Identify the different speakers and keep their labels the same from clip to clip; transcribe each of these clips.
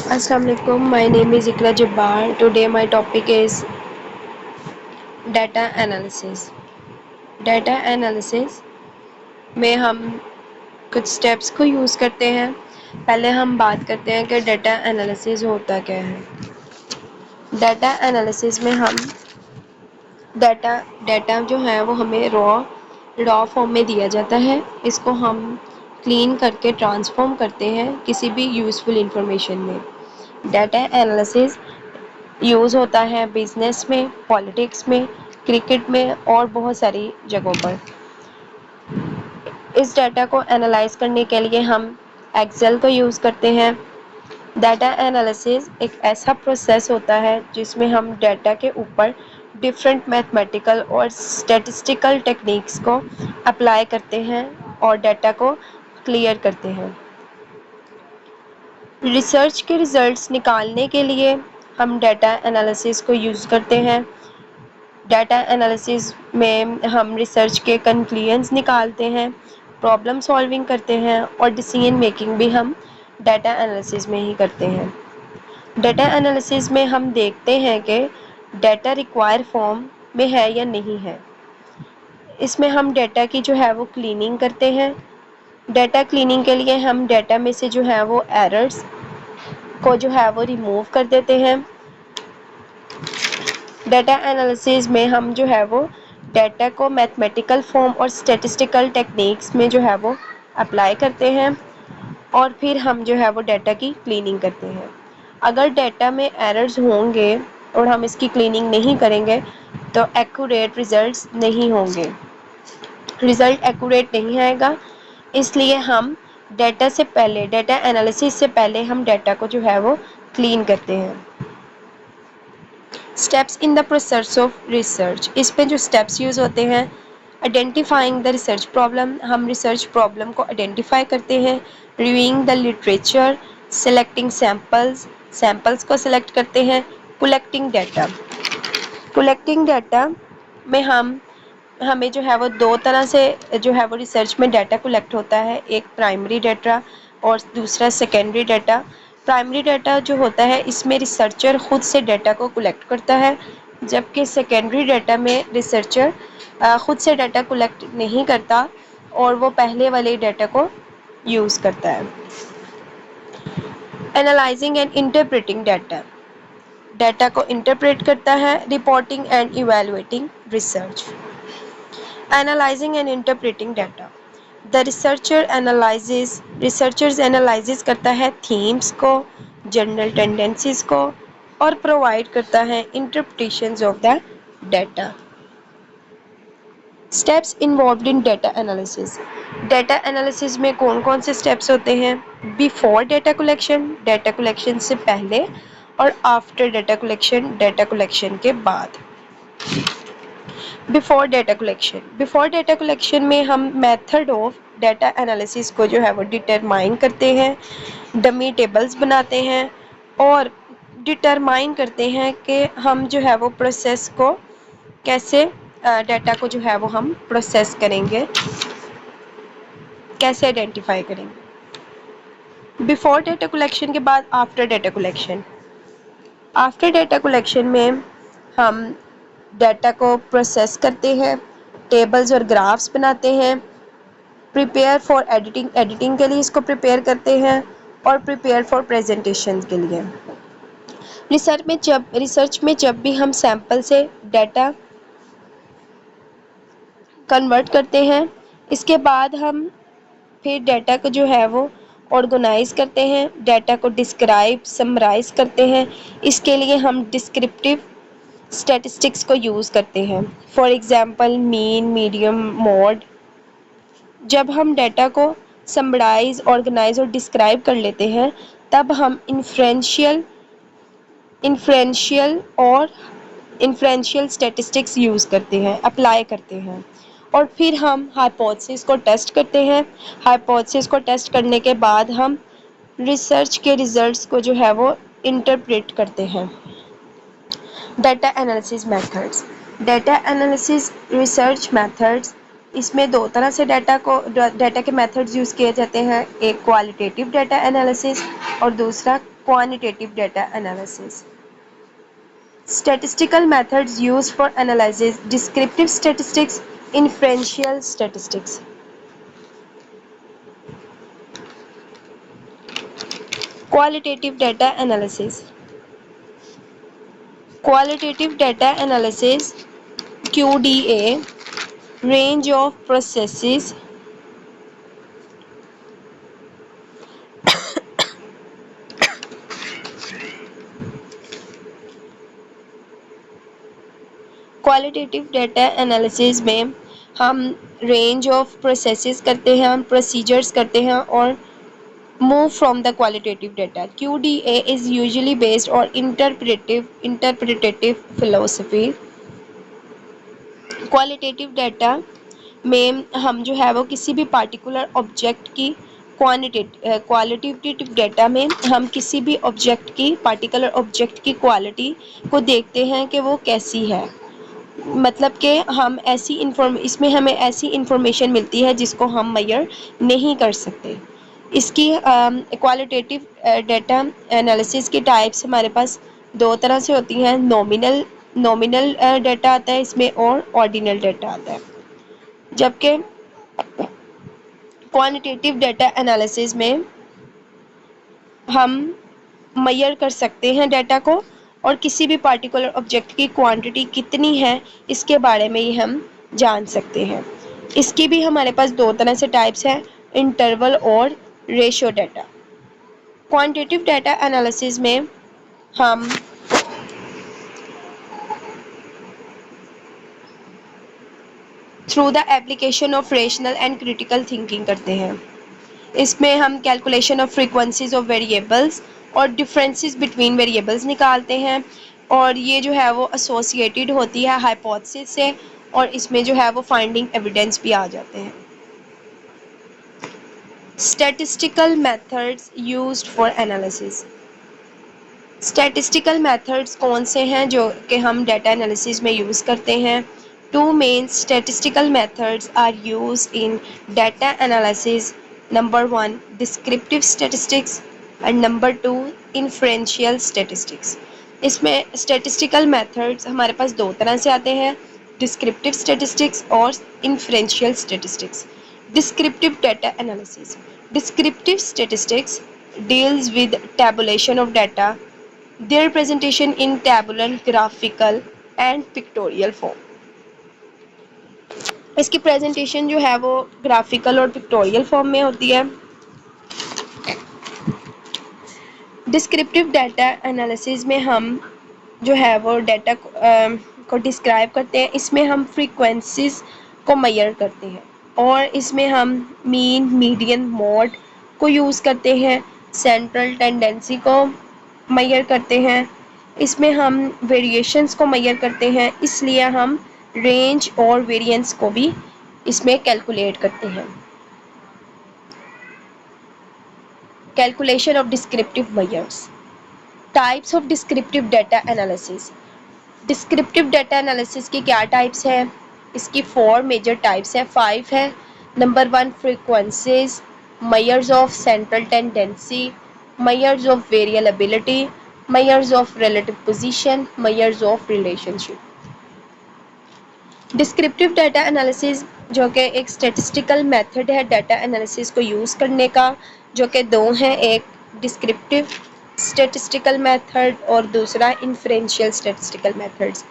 Speaker 1: Assalamu alaikum. My name is Ikra Jabbar. Today my topic is data analysis. Data analysis میں ہم کچھ steps کو use کرتے ہیں. پہلے ہم بات کرتے ہیں کہ ڈیٹا انالیسز ہوتا کیا ہے. ڈیٹا انالیسز میں ہم ڈیٹا جو ہے وہ ہمیں را فارم میں دیا جاتا ہے. اس کو ہم کلین کر کے ٹرانسفارم کرتے ہیں کسی بھی یوزفل انفارمیشن میں. ڈیٹا انالیسز یوز ہوتا ہے بزنس میں، پالیٹکس میں، کرکٹ میں اور بہت ساری جگہوں پر. اس ڈیٹا کو انالائز کرنے کے لیے ہم ایکسل کو یوز کرتے ہیں. ڈیٹا انالیسز ایک ایسا پروسیس ہوتا ہے جس میں ہم ڈیٹا کے اوپر ڈفرینٹ میتھمیٹیکل اور اسٹیٹسٹیکل ٹیکنیکس کو اپلائی کرتے ہیں اور ڈیٹا کو کلیئر کرتے ہیں. ریسرچ کے ریزلٹس نکالنے کے لیے ہم ڈیٹا انالیسز کو یوز کرتے ہیں. ڈیٹا انالیسز میں ہم ریسرچ کے کنکلوژنز نکالتے ہیں، پرابلم سالونگ کرتے ہیں اور ڈیسیژن میکنگ بھی ہم ڈیٹا انالیسز میں ہی کرتے ہیں. ڈیٹا انالیسز میں ہم دیکھتے ہیں کہ ڈیٹا ریکوائر فارم میں ہے یا نہیں ہے. اس میں ہم ڈیٹا کی جو ہے وہ کلیننگ کرتے ہیں. ڈیٹا کلیننگ کے لیے ہم ڈیٹا میں سے جو ہے وہ ایررز کو جو ہے وہ ریموو کر دیتے ہیں. ڈیٹا انالیسز میں ہم جو ہے وہ ڈیٹا کو میتھمیٹیکل فارم اور اسٹیٹسٹیکل ٹیکنیکس میں جو ہے وہ اپلائی کرتے ہیں اور پھر ہم جو ہے وہ ڈیٹا کی کلیننگ کرتے ہیں. اگر ڈیٹا میں ایررز ہوں گے اور ہم اس کی کلیننگ نہیں کریں گے تو ایکوریٹ ریزلٹس نہیں ہوں گے. رزلٹ ایکوریٹ نہیں آئے گا. اس لیے ہم ڈیٹا انالیسز سے پہلے ہم ڈیٹا کو جو ہے وہ کلین کرتے ہیں. Steps in the process of research. اس پہ جو اسٹیپس یوز ہوتے ہیں: آئیڈینٹیفائنگ دا ریسرچ پرابلم. ہم ریسرچ پرابلم کو آئیڈینٹیفائی کرتے ہیں. Reviewing the literature. Selecting samples کو سلیکٹ کرتے ہیں. کلیکٹنگ ڈیٹا میں ہمیں جو ہے وہ دو طرح سے جو ہے وہ ریسرچ میں ڈیٹا کلیکٹ ہوتا ہے. ایک پرائمری ڈیٹا اور دوسرا سیکنڈری ڈیٹا. پرائمری ڈیٹا جو ہوتا ہے اس میں ریسرچر خود سے ڈیٹا کو کلیکٹ کرتا ہے، جبکہ سیکنڈری ڈیٹا میں ریسرچر خود سے ڈیٹا کلیکٹ نہیں کرتا اور وہ پہلے والے ڈیٹا کو یوز کرتا ہے. Analysing and interpreting data. Data کو انٹرپریٹ کرتا ہے. Reporting and evaluating research. Analysing and interpreting data. The researchers analyses کرتا ہے تھیمس کو، جنرل ٹینڈنسیز کو اور پرووائڈ کرتا ہے interpretations of the data. Steps involved in data analysis. Data analysis میں کون کون سے اسٹیپس ہوتے ہیں؟ بیفور ڈیٹا کلیکشن سے پہلے اور آفٹر ڈیٹا کلیکشن کے بعد. بیفور ڈیٹا کلیکشن میں ہم میتھڈ آف ڈیٹا انالیسز کو جو ہے وہ ڈٹرمائن کرتے ہیں، ڈمی ٹیبلز بناتے ہیں اور ڈٹرمائن کرتے ہیں کہ ہم جو ہے وہ پروسیس کو کیسے ڈیٹا کو جو ہے وہ ہم پروسیس کریں گے، کیسے آئیڈینٹیفائی کریں گے. بیفور ڈیٹا کلیکشن کے بعد after data collection. After data collection میں ہم ڈیٹا کو پروسیس کرتے ہیں، ٹیبلز اور گرافس بناتے ہیں، پریپیئر فار ایڈیٹنگ کے لیے اس کو پریپیئر کرتے ہیں اور پریپیئر فار پریزنٹیشن کے لیے. ریسرچ میں جب بھی ہم سیمپل سے ڈیٹا کنورٹ کرتے ہیں، اس کے بعد ہم پھر ڈیٹا کو جو ہے وہ آرگنائز کرتے ہیں، ڈیٹا کو سمرائز کرتے ہیں. اس کے لیے ہم ڈسکرپٹیو اسٹیٹسٹکس کو یوز کرتے ہیں. For example mean, median, mode. جب ہم ڈیٹا کو سمرائز، آرگنائز اور ڈسکرائب کر لیتے ہیں تب ہم انفرینشیل اسٹیٹسٹکس یوز کرتے ہیں، اپلائی کرتے ہیں اور پھر ہم ہائپوتھیسس کو ٹیسٹ کرتے ہیں. ہائپوتھیسس کو ٹیسٹ کرنے کے بعد ہم ریسرچ کے ریزلٹس کو جو ہے وہ انٹرپریٹ کرتے ہیں. Data analysis methods. Data analysis research methods اس میں دو طرح سے ڈیٹا کے میتھڈز یوز کیے جاتے ہیں، ایک کوالٹیٹیو ڈیٹا انالیسس اور دوسرا quantitative data analysis. Statistical methods use for analysis descriptive statistics, inferential statistics. Qualitative data analysis. Qualitative data analysis QDA range of processes qualitative data analysis میں ہم range of processes کرتے ہیں، ہم procedures کرتے ہیں اور move from the qualitative data. QDA is usually based on interpretative philosophy. Qualitative data میں ہم جو ہے وہ کسی بھی پارٹیکولر آبجیکٹ کی کوالٹیٹیو ڈیٹا میں ہم کسی بھی آبجیکٹ کی پارٹیکولر آبجیکٹ کی کوالٹی کو دیکھتے ہیں کہ وہ کیسی ہے، مطلب کہ ہم اس میں ہمیں ایسی انفارمیشن ملتی ہے جس کو ہم میئر نہیں کر سکتے۔ اس کی کوالٹیٹیو ڈیٹا انالیسس کی ٹائپس ہمارے پاس دو طرح سے ہوتی ہیں، نومینل ڈیٹا آتا ہے اس میں اور آرڈینل ڈیٹا آتا ہے، جبکہ کوانٹیٹیو ڈیٹا انالیسس میں ہم میئر کر سکتے ہیں ڈیٹا کو اور کسی بھی پارٹیکولر آبجیکٹ کی کوانٹٹی کتنی ہے اس کے بارے میں ہی ہم جان سکتے ہیں۔ اس کی بھی ہمارے پاس دو طرح سے ٹائپس ہیں، انٹرول اور ratio data. Quantitative data analysis میں ہم through the application of rational and critical thinking کرتے ہیں۔ اس میں ہم calculation of frequencies of variables اور ڈفرینسز بٹوین ویریبلس نکالتے ہیں، اور یہ جو ہے وہ ایسوسیٹیڈ ہوتی ہے ہائپوتھیسس سے، اور اس میں جو ہے وہ فائنڈنگ ایویڈنس بھی آ جاتے ہیں۔ Statistical methods used for analysis. Statistical methods کون سے ہیں جو کہ ہم ڈیٹا انالیسس میں یوز کرتے ہیں؟ Two main statistical methods are used in data analysis. Number one, descriptive statistics and number two, inferential statistics. اس میں statistical methods ہمارے پاس دو طرح سے آتے ہیں، descriptive statistics اور inferential statistics. Descriptive data analysis. Descriptive statistics deals with tabulation of data, their presentation in tabular, graphical and pictorial form. اس کی presentation جو ہے وہ گرافیکل اور پکٹوریل فارم میں ہوتی ہے۔ ڈسکرپٹیو ڈیٹا انالیسز میں ہم جو ہے وہ ڈیٹا کو ڈسکرائب کرتے ہیں، اس میں ہم فریکوینسیز کو میئر کرتے ہیں اور اس میں ہم مین، میڈین، موڈ کو یوز کرتے ہیں، سینٹرل ٹینڈنسی کو میئر کرتے ہیں، اس میں ہم ویریشنز کو میئر کرتے ہیں، اس لیے ہم رینج اور ویریئنس کو بھی اس میں کیلکولیٹ کرتے ہیں۔ Calculation of descriptive measures. Types of descriptive data analysis. Descriptive data analysis کی کیا ٹائپس ہیں؟ اس کی 4 میجر ٹائپس ہیں، 5 ہے۔ Number 1 frequencies, measures of central tendency, measures of variability, measures of relative position, measures of relation ship. Descriptive data analysis جو کہ ایک statistical method ہے ڈیٹا انالیسز کو یوز کرنے کا، جو کہ دو ہیں، ایک ڈسکرپٹیو اسٹیٹسٹیکل میتھڈ اور دوسرا inferential statistical methods.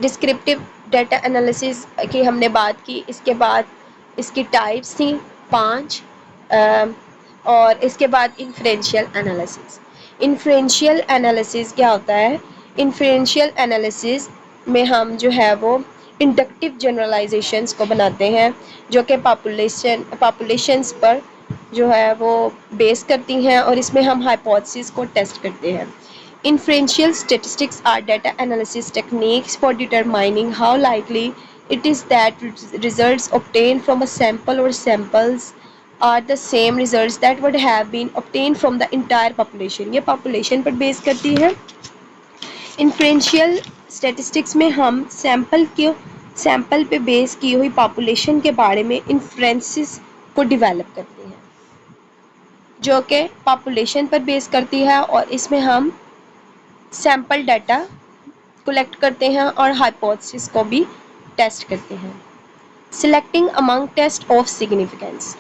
Speaker 1: Descriptive data analysis کی ہم نے بات کی، اس کے بعد اس کی ٹائپس تھیں 5، اور اس کے بعد انفرینشیل انالیسز۔ انفرینشیل انالیسز کیا ہوتا ہے؟ انفرینشیل انالیسز میں ہم جو ہے وہ انڈکٹیو جنرلائزیشنز کو بناتے ہیں جو کہ پاپولیشنز پر جو ہے وہ بیس کرتی ہیں، اور اس میں ہم ہائپوتھیسس کو ٹیسٹ کرتے ہیں۔ Inferential statistics are data analysis techniques for determining how likely it is that results obtained from a sample or samples are the same results that would have been obtained from the entire population. یہ population پر بیس کرتی ہے۔ Inferential statistics میں ہم sample sample پہ بیس کی ہوئی population کے بارے میں انفرینسز کو ڈیولپ کرتے ہیں جو کہ پاپولیشن پر بیس کرتی ہے، اور اس میں ہم سیمپل ڈیٹا کلیکٹ کرتے ہیں اور ہائپوتھیسس کو بھی ٹیسٹ کرتے ہیں۔ Selecting Umang test of significance,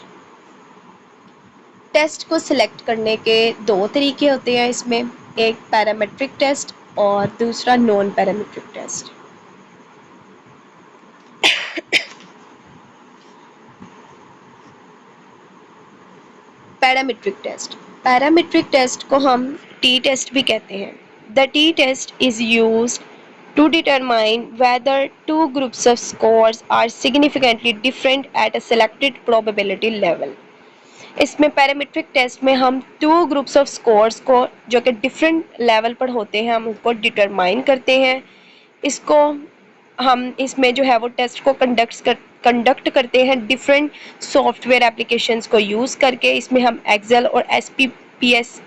Speaker 1: test کو سلیکٹ کرنے کے دو طریقے ہوتے ہیں اس میں، ایک پیرامیٹرک ٹیسٹ اور دوسرا naan parametric test. Parametric test, parametric test کو ہم ٹی ٹیسٹ بھی کہتے ہیں۔ The t-test is used to determine whether two groups of scores are significantly different at a selected probability level۔ اس میں پیرامیٹرک ٹیسٹ میں ہم ٹو گروپس آف اسکورس کو جو کہ ڈفرینٹ لیول پر ہوتے ہیں ہم ان کو ڈٹرمائن کرتے ہیں۔ اس کو ہم اس میں جو ہے وہ ٹیسٹ کو کنڈکٹ کرتے ہیں ڈفرینٹ سافٹ ویئر اپلیکیشنس کو یوز کر کے۔ اس میں ہم ایکسل اور ایس پی ایس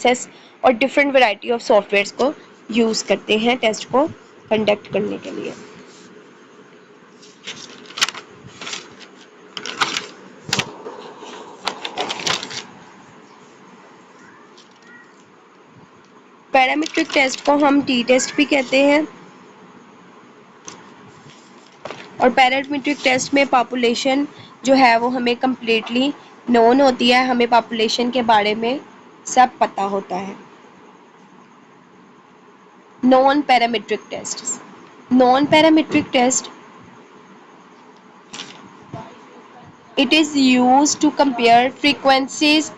Speaker 1: ایس اور different variety of softwares کو یوز کرتے ہیں ٹیسٹ کو کنڈکٹ کرنے کے لیے۔ پیرامیٹرک ٹیسٹ کو ہم ٹی ٹیسٹ بھی کہتے ہیں، اور پیرامیٹرک ٹیسٹ میں پاپولیشن جو ہے وہ ہمیں کمپلیٹلی نون ہوتی ہے، ہمیں پاپولیشن کے بارے میں سب پتہ ہوتا ہے۔ Naan parametric test, naan parametric test it is used to compare frequencies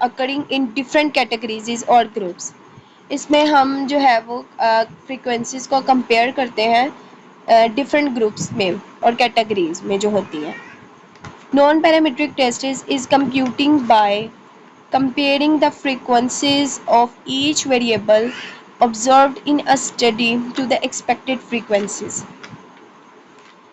Speaker 1: occurring in different categories or groups۔ اس میں ہم جو ہے وہ فریکوینسیز کو کمپیئر کرتے ہیں ڈفرینٹ گروپس میں اور کیٹیگریز میں جو ہوتی ہیں۔ Naan parametric test is computing by comparing the frequencies of each variable observed in a study to the expected frequencies۔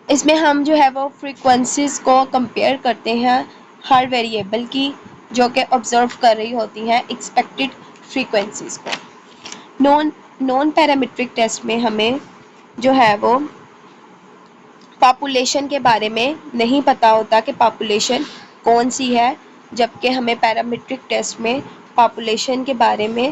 Speaker 1: اس میں ہم جو ہے وہ فریکوینسیز کو کمپیئر کرتے ہیں ہر ویریبل کی جو کہ آبزرو کر رہی ہوتی ہیں ایکسپیکٹڈ فریکوینسیز کو۔ نان پیرامیٹرک ٹیسٹ میں ہمیں جو ہے وہ پاپولیشن کے بارے میں نہیں پتہ ہوتا کہ پاپولیشن کون سی ہے، جبکہ ہمیں پیرامیٹرک ٹیسٹ میں پاپولیشن کے بارے میں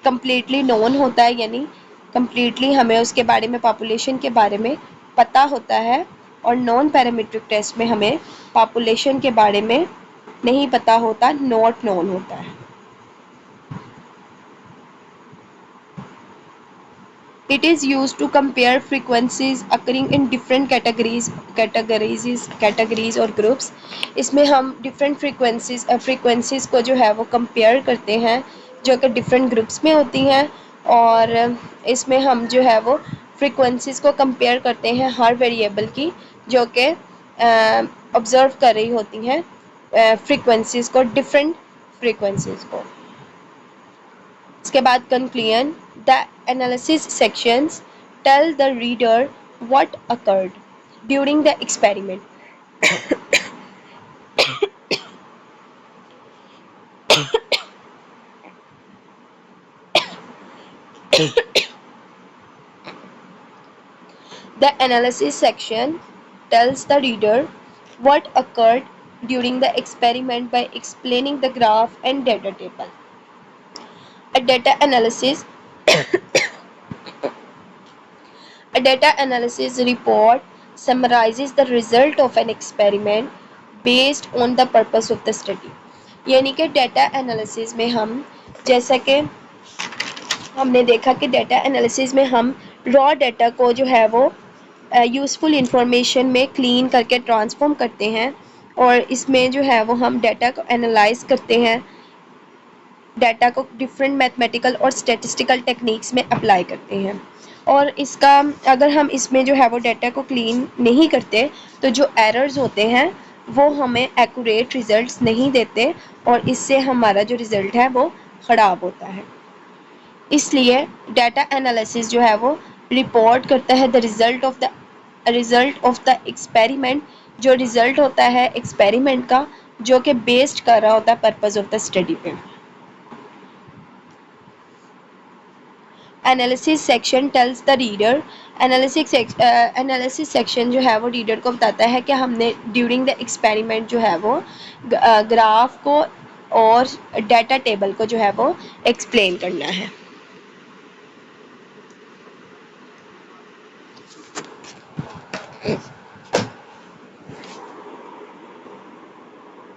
Speaker 1: کمپلیٹلی نون ہوتا ہے، یعنی کمپلیٹلی ہمیں اس کے بارے میں پاپولیشن کے بارے میں پتہ ہوتا ہے، اور نان پیرامیٹرک ٹیسٹ میں ہمیں پاپولیشن کے بارے میں نہیں پتہ ہوتا، ناٹ نون ہوتا ہے۔ It is used to compare frequencies occurring in different categories اور groups۔ اس میں ہم different frequencies کو جو ہے وہ compare کرتے ہیں جو کہ different groups میں ہوتی ہیں، اور اس میں ہم جو ہے وہ frequencies کو compare کرتے ہیں ہر variable کی جو کہ observe کر رہی ہوتی ہیں frequencies کو، different frequencies کو۔ اس کے بعد conclusion، the analysis sections tell the reader what occurred during the experiment۔ The analysis section tells the reader what occurred during the experiment by explaining the graph and data table۔ A data analysis report summarizes the result of an experiment based on the purpose of the study۔ یعنی کہ data analysis میں ہم جیسا کہ ہم نے دیکھا کہ ڈیٹا انالیسز میں ہم را ڈیٹا کو جو ہے وہ یوزفل انفارمیشن میں کلین کر کے ٹرانسفارم کرتے ہیں، اور اس میں جو ہے وہ ہم ڈیٹا کو انالائز کرتے ہیں، ڈیٹا کو ڈفرینٹ میتھمیٹیکل اور اسٹیٹسٹیکل ٹیکنیکس میں اپلائی کرتے ہیں، اور اس کا اگر ہم اس میں جو ہے وہ ڈیٹا کو کلین نہیں کرتے تو جو ایررز ہوتے ہیں وہ ہمیں ایکوریٹ ریزلٹس نہیں دیتے، اور اس سے ہمارا جو رزلٹ ہے وہ خراب ہوتا ہے۔ اس لیے ڈیٹا انالیسس جو ہے وہ رپورٹ کرتا ہے ریزلٹ آف دا ایکسپیریمنٹ، جو رزلٹ ہوتا ہے ایکسپیریمنٹ کا جو کہ بیسڈ کر رہا ہوتا ہے پرپز آف دا اسٹڈی پہ۔ Analysis section tells the reader. Analysis section جو ہے وہ ریڈر کو بتاتا ہے کہ ہم نے ڈیورنگ دا ایکسپیریمنٹ جو ہے وہ گراف کو اور ڈیٹا ٹیبل کو جو ہے وہ ایکسپلین کرنا ہے.